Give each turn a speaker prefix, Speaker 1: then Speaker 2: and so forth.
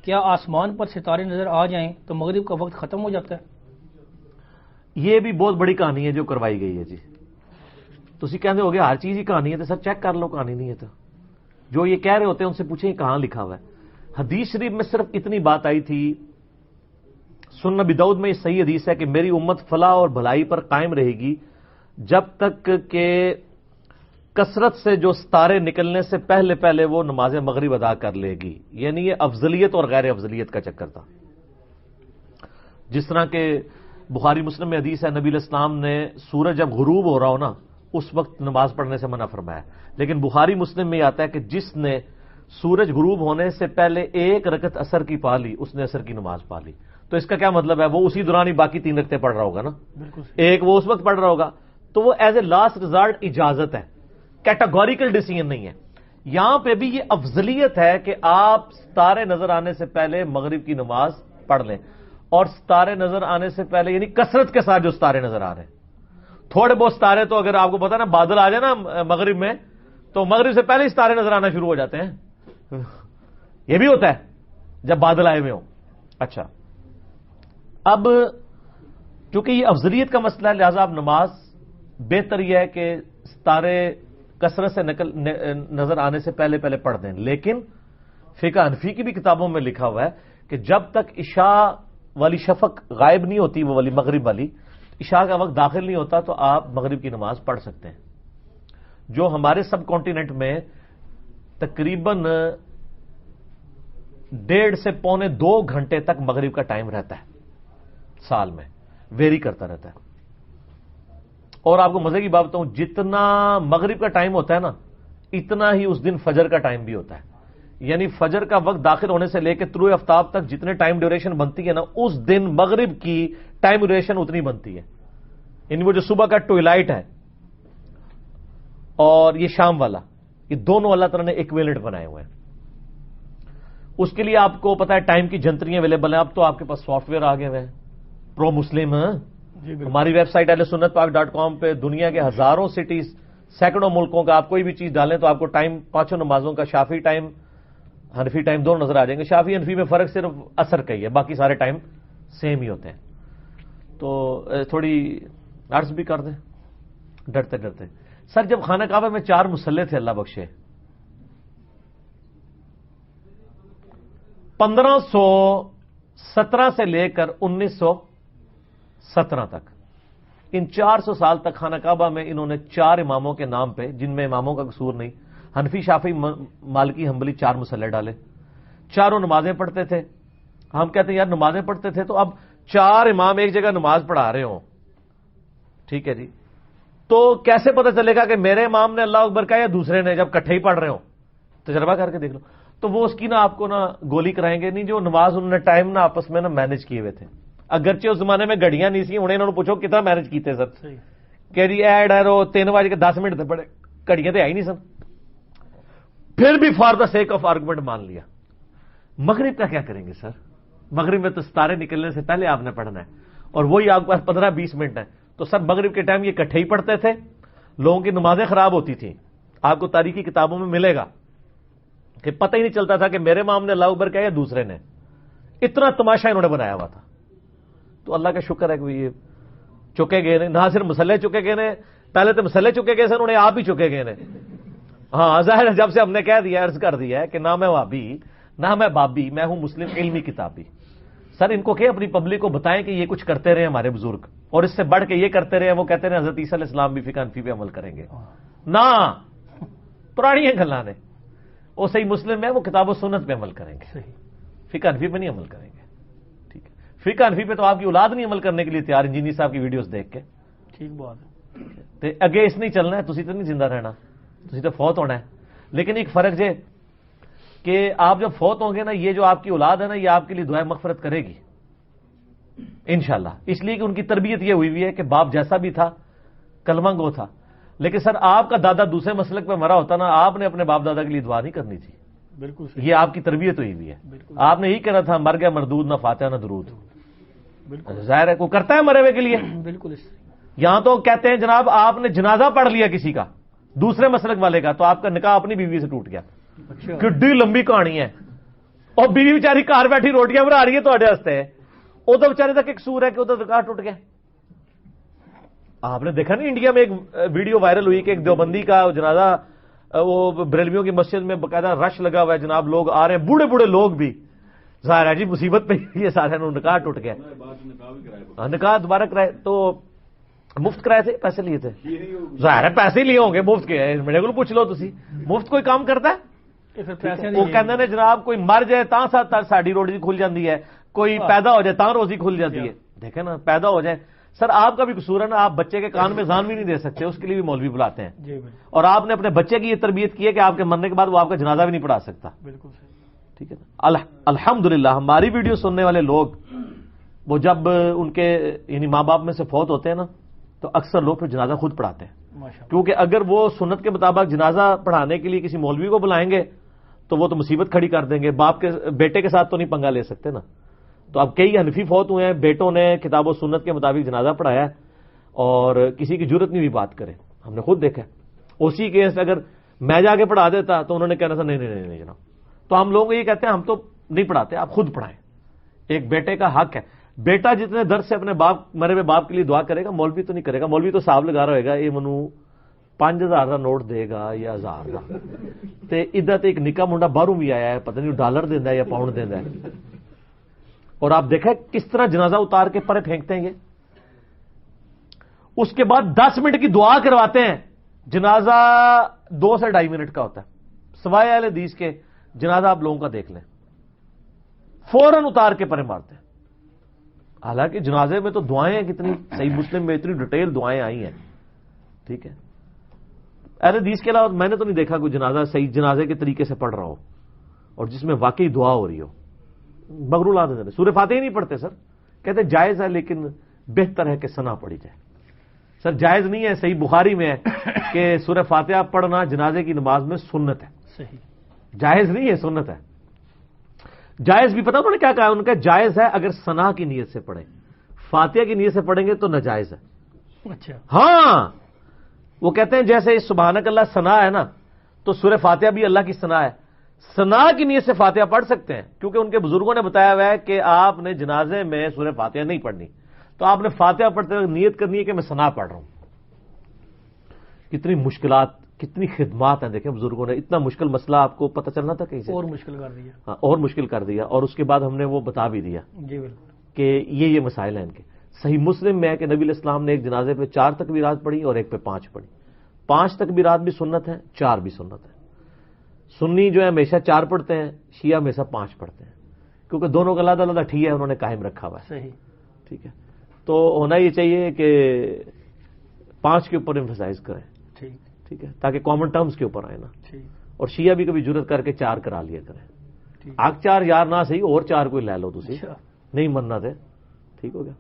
Speaker 1: کیا آسمان پر ستارے نظر آ جائیں تو مغرب کا وقت ختم ہو جاتا ہے؟
Speaker 2: یہ بھی بہت بڑی کہانی ہے جو کروائی گئی ہے جی. تسی کہندے ہو گیا ہر چیز ہی کہانی ہے تو سر چیک کر لو کہانی نہیں ہے تو جو یہ کہہ رہے ہوتے ہیں ان سے پوچھیں یہ کہاں لکھا ہوا ہے. حدیث شریف میں صرف اتنی بات آئی تھی، سنن ابی داؤد میں یہ صحیح حدیث ہے کہ میری امت فلاح اور بھلائی پر قائم رہے گی جب تک کہ کثرت سے جو ستارے نکلنے سے پہلے پہلے وہ نماز مغرب ادا کر لے گی. یعنی یہ افضلیت اور غیر افضلیت کا چکر تھا. جس طرح کہ بخاری مسلم میں حدیث ہے، نبی علیہ السلام نے سورج جب غروب ہو رہا ہو نا اس وقت نماز پڑھنے سے منع فرمایا. لیکن بخاری مسلم میں یہ آتا ہے کہ جس نے سورج غروب ہونے سے پہلے ایک رکعت عصر کی پا لی اس نے عصر کی نماز پا لی. تو اس کا کیا مطلب ہے؟ وہ اسی دوران ہی باقی 3 رکعتیں پڑھ رہا ہوگا نا. ایک وہ اس وقت پڑھ رہا ہوگا تو وہ ایز اے لاسٹ ریزارٹ اجازت ہے، کیٹاگوریکل ڈیسیژن نہیں ہے. یہاں پہ بھی یہ افضلیت ہے کہ آپ ستارے نظر آنے سے پہلے مغرب کی نماز پڑھ لیں. اور ستارے نظر آنے سے پہلے یعنی کثرت کے ساتھ جو ستارے نظر آ رہے ہیں. تھوڑے بہت ستارے تو اگر آپ کو پتا نا بادل آ جائے نا مغرب میں تو مغرب سے پہلے ہی ستارے نظر آنا شروع ہو جاتے ہیں. یہ بھی ہوتا ہے جب بادل آئے ہوئے ہوں. اچھا، اب چونکہ یہ افضلیت کا مسئلہ ہے لہذا اب نماز بہتر یہ ہے کہ ستارے کثرت سے نظر آنے سے پہلے پہلے پڑھ دیں. لیکن فقہ حنفی کی بھی کتابوں میں لکھا ہوا ہے کہ جب تک عشاء والی شفق غائب نہیں ہوتی، وہ والی مغرب والی عشاء کا وقت داخل نہیں ہوتا تو آپ مغرب کی نماز پڑھ سکتے ہیں. جو ہمارے سب کانٹیننٹ میں تقریباً 1.5 سے 1.25 گھنٹے تک مغرب کا ٹائم رہتا ہے سال میں، ویری کرتا رہتا ہے. اور آپ کو مزے کی بات بتاؤں، جتنا مغرب کا ٹائم ہوتا ہے نا اتنا ہی اس دن فجر کا ٹائم بھی ہوتا ہے. یعنی فجر کا وقت داخل ہونے سے لے کے طلوع آفتاب تک جتنے ٹائم ڈیوریشن بنتی ہے نا اس دن مغرب کی ٹائم ڈیوریشن اتنی بنتی ہے. یعنی وہ جو صبح کا ٹوائلائٹ ہے اور یہ شام والا، یہ دونوں اللہ تعالیٰ نے ایکویلنٹ بنائے ہوئے ہیں. اس کے لیے آپ کو پتا ہے ٹائم کی جنتریاں اویلیبل ہیں. اب تو آپ کے پاس سافٹ ویئر آگے ہوئے ہیں پرو مسلم. ہماری ویب سائٹ ahlesunnatpak.com پہ دنیا کے ہزاروں سٹیز، سینکڑوں ملکوں کا آپ کوئی بھی چیز ڈالیں تو آپ کو ٹائم 5 نمازوں کا، شافی ٹائم حنفی ٹائم دونوں نظر آ جائیں گے. شافی حنفی میں فرق صرف عصر کا ہی ہے، باقی سارے ٹائم سیم ہی ہوتے ہیں. تو تھوڑی عرض بھی کر دیں ڈرتے ڈرتے. سر جب خانہ کعبہ میں 4 مصلے تھے اللہ بخشے 1517 سے لے کر 1917 تک، ان 400 سال تک خانہ کعبہ میں انہوں نے 4 اماموں کے نام پہ، جن میں اماموں کا قصور نہیں، حنفی شافعی مالکی حنبلی 4 مصلے ڈالے. چاروں نمازیں پڑھتے تھے. ہم کہتے ہیں یار نمازیں پڑھتے تھے تو اب 4 امام ایک جگہ نماز پڑھا رہے ہوں، ٹھیک ہے جی، تو کیسے پتہ چلے گا کہ میرے امام نے اللہ اکبر کہا یا دوسرے نے؟ جب کٹھے ہی پڑھ رہے ہوں تجربہ کر کے دیکھ لو. تو وہ اس کی نا آپ کو نا گولی کرائیں گے نہیں. جو نماز انہوں نے ٹائم نا آپس میں نا مینج کیے ہوئے تھے. اگرچہ اس زمانے میں گھڑیاں نہیں سی، انہوں نے پوچھو کتنا مینج کیتے سر، کہ جی ایڈ ہے 3:10 تھے پڑے، گھڑیاں تو آئی نہیں سن. پھر بھی for the sake of argument مان لیا. مغرب کا کیا کریں گے سر؟ مغرب میں تو ستارے نکلنے سے پہلے آپ نے پڑھنا ہے اور وہی آپ کے پاس 15-20 منٹ ہے. تو سر مغرب کے ٹائم یہ کٹھے ہی پڑھتے تھے، لوگوں کی نمازیں خراب ہوتی تھیں. آپ کو تاریخی کتابوں میں ملے گا کہ پتہ ہی نہیں چلتا تھا کہ میرے امام نے اللہ اکبر کہا یا دوسرے نے. اتنا تماشا انہوں نے بنایا ہوا تھا. تو اللہ کا شکر ہے کہ یہ چکے گئے نے. نہ صرف مسلح چکے گئے نے، پہلے تو مسلح چکے گئے سر، انہوں نے آپ ہی چکے گئے نے. ہاں ظاہر ہے جب سے ہم نے کہہ دیا، عرض کر دیا ہے کہ نہ میں وابی نہ میں بابی، میں ہوں مسلم علمی کتابی. سر ان کو کہ اپنی پبلک کو بتائیں کہ یہ کچھ کرتے رہے ہمارے بزرگ اور اس سے بڑھ کے یہ کرتے رہے. وہ کہتے ہیں حضرت عیسیٰ علیہ السلام بھی فقہ حنفی پہ عمل کریں گے. نہ پرانی ہیں گلاں نے، وہ صحیح مسلم ہے، وہ کتاب و سنت پہ عمل کریں گے، فقہ حنفی پہ نہیں عمل کریں گے. ٹھیک ہے، فقہ حنفی پہ تو آپ کی اولاد نہیں عمل کرنے کے لیے تیار. انجینئر صاحب کی ویڈیوز دیکھ کے
Speaker 1: ٹھیک بات ہے.
Speaker 2: اگے اس نہیں چلنا ہے، تسی تو نہیں زندہ رہنا، تسی تو فوت ہونا ہے. لیکن ایک فرق ہے کہ آپ جب فوت ہوں گے نا، یہ جو آپ کی اولاد ہے نا، یہ آپ کے لیے دعائیں مغفرت کرے گی انشاءاللہ. اس لیے کہ ان کی تربیت یہ ہوئی ہے کہ باپ جیسا بھی تھا کلمہ گو تھا. لیکن سر آپ کا دادا دوسرے مسلک پہ مرا ہوتا نا، آپ نے اپنے باپ دادا کے لیے دعا نہیں کرنی تھی.
Speaker 1: بالکل
Speaker 2: یہ آپ کی تربیت ہوئی ہوئی ہے. آپ نے یہی کہنا تھا مر گیا مردود نہ فاتحہ نہ درود. ظاہر ہے کوئی کرتا ہے مرے ہوئے کے لیے.
Speaker 1: بالکل.
Speaker 2: یہاں تو کہتے ہیں جناب آپ نے جنازہ پڑھ لیا کسی کا دوسرے مسلک والے کا تو آپ کا نکاح اپنی بیوی سے ٹوٹ گیا. کڈی لمبی کہانی ہے. اور بیوی بیچاری گھر بیٹھی روٹیاں بنا رہی ہے تھوڑے واسطے، ادھر بیچارے تک ایک قصور ہے کہ ادھر نکاح ٹوٹ گیا. آپ نے دیکھا نا انڈیا میں ایک ویڈیو وائرل ہوئی کہ ایک دیوبندی کا جنازہ، وہ بریلویوں کی مسجد میں باقاعدہ رش لگا ہوا ہے جناب، لوگ آ رہے ہیں، بوڑھے بوڑھے لوگ بھی. ظاہر ہے جی مصیبت پہ یہ سارے نکاح ٹوٹ گیا. نکاح دوبارہ کرائے تو مفت کرائے تھے، پیسے لیے تھے. ظاہر ہے پیسے لیے ہوں گے مفت کے، میرے کو پوچھ لو تسی، مفت کوئی کام کرتا ہے؟ وہ کہتے ہیں جناب کوئی مر جائے تاں ساتھ ساڑی روزی کھل جاتی ہے، کوئی پیدا ہو جائے تاں روزی کھل جاتی ہے. دیکھیں نا، پیدا ہو جائے. سر آپ کا بھی قصور ہے نا، آپ بچے کے کان میں زان بھی نہیں دے سکتے، اس کے لیے بھی مولوی بلاتے ہیں. اور آپ نے اپنے بچے کی یہ تربیت کی ہے کہ آپ کے مرنے کے بعد وہ آپ کا جنازہ بھی نہیں پڑھا سکتا.
Speaker 1: بالکل صحیح.
Speaker 2: ٹھیک ہے نا. الحمدللہ ہماری ویڈیو سننے والے لوگ، وہ جب ان کے یعنی ماں باپ میں سے فوت ہوتے ہیں نا، تو اکثر لوگ پھر جنازہ خود پڑھاتے ہیں. کیونکہ اگر وہ سنت کے مطابق جنازہ پڑھانے کے لیے کسی مولوی کو بلائیں گے تو وہ تو مصیبت کھڑی کر دیں گے. باپ کے بیٹے کے ساتھ تو نہیں پنگا لے سکتے نا. تو اب کئی حنفی فوت ہوئے ہیں، بیٹوں نے کتاب و سنت کے مطابق جنازہ پڑھایا ہے اور کسی کی جرت نہیں بھی بات کرے. ہم نے خود دیکھا. اسی کیس اگر میں جا کے پڑھا دیتا تو انہوں نے کہنا تھا نہیں جناب. تو ہم لوگ یہ کہتے ہیں ہم تو نہیں پڑھاتے، آپ خود پڑھائیں. ایک بیٹے کا حق ہے. بیٹا جتنے درد سے اپنے باپ مرے ہوئے باپ کے لیے دعا کرے گا، مولوی تو نہیں کرے گا. مولوی تو صاحب لگا رہے گا، یہ منو 5000 کا نوٹ دے گا یا 1000 کا. ادھر تو ایک نکا منڈا باہروں بھی آیا ہے، پتہ نہیں ڈالر دینا ہے یا پاؤنڈ دینا ہے. اور آپ دیکھیں کس طرح جنازہ اتار کے پرے پھینکتے ہیں یہ. اس کے بعد 10 منٹ کی دعا کرواتے ہیں. جنازہ 2 سے 2.5 منٹ کا ہوتا ہے. سوائے اہل حدیث کے جنازہ آپ لوگوں کا دیکھ لیں، فوراً اتار کے پرے مارتے ہیں. حالانکہ جنازے میں تو دعائیں ہیں کتنی، صحیح مسلم میں اتنی ڈیٹیل دعائیں آئی ہیں. ٹھیک ہے. اہل حدیث کے علاوہ میں نے تو نہیں دیکھا کوئی جنازہ صحیح جنازے کے طریقے سے پڑھ رہا ہو اور جس میں واقعی دعا ہو رہی ہو. بغرول آدمی سورہ فاتحہ ہی نہیں پڑھتے سر. کہتے جائز ہے لیکن بہتر ہے کہ ثنا پڑھی جائے. سر جائز نہیں ہے، صحیح بخاری میں ہے کہ سورہ فاتحہ پڑھنا جنازے کی نماز میں سنت ہے. صحیح جائز نہیں ہے، سنت ہے. جائز بھی پتا انہوں نے کیا کہا، ان کا جائز ہے اگر ثنا کی نیت سے پڑھیں. فاتحہ کی نیت سے پڑھیں گے تو ناجائز ہے. اچھا ہاں، وہ کہتے ہیں جیسے سبحانک اللہ ثنا ہے نا، تو سورہ فاتحہ بھی اللہ کی ثنا ہے. ثنا کی نیت سے فاتحہ پڑھ سکتے ہیں کیونکہ ان کے بزرگوں نے بتایا ہوا ہے کہ آپ نے جنازے میں سورہ فاتحہ نہیں پڑھنی. تو آپ نے فاتحہ پڑھتے ہوئے نیت کرنی ہے کہ میں ثنا پڑھ رہا ہوں. کتنی مشکلات، کتنی خدمات ہیں. دیکھیں بزرگوں نے اتنا مشکل مسئلہ آپ کو پتہ چلنا تھا کہیں سے،
Speaker 1: اور مشکل کر دیا.
Speaker 2: ہاں اور مشکل کر دیا. اور اس کے بعد ہم نے وہ بتا بھی دیا
Speaker 1: جی بالکل
Speaker 2: کہ یہ مسائل ہیں ان کے. صحیح مسلم میں ہے کہ نبی علیہ السلام نے ایک جنازے پہ 4 تکبیرات پڑھی اور ایک پہ 5 پڑھی. 5 تکبیرات بھی سنت ہیں، 4 بھی سنت ہیں. سنی جو ہے ہمیشہ 4 پڑھتے ہیں، شیعہ ہمیشہ 5 پڑھتے ہیں کیونکہ دونوں کا علیحدہ علیحدہ ٹھیک ہے انہوں نے قائم رکھا ہوا ہے.
Speaker 1: صحیح
Speaker 2: ٹھیک ہے. تو ہونا یہ چاہیے کہ 5 کے اوپر ایمفسائز کریں. ٹھیک ہے، تاکہ کامن ٹرمز کے اوپر آئے نا. اور شیعہ بھی کبھی جرت کر کے 4 کرا لیا کریں. 4 یار نہ صحیح اور 4 کوئی لے لو تسی، نہیں مننا تھے. ٹھیک ہو گیا.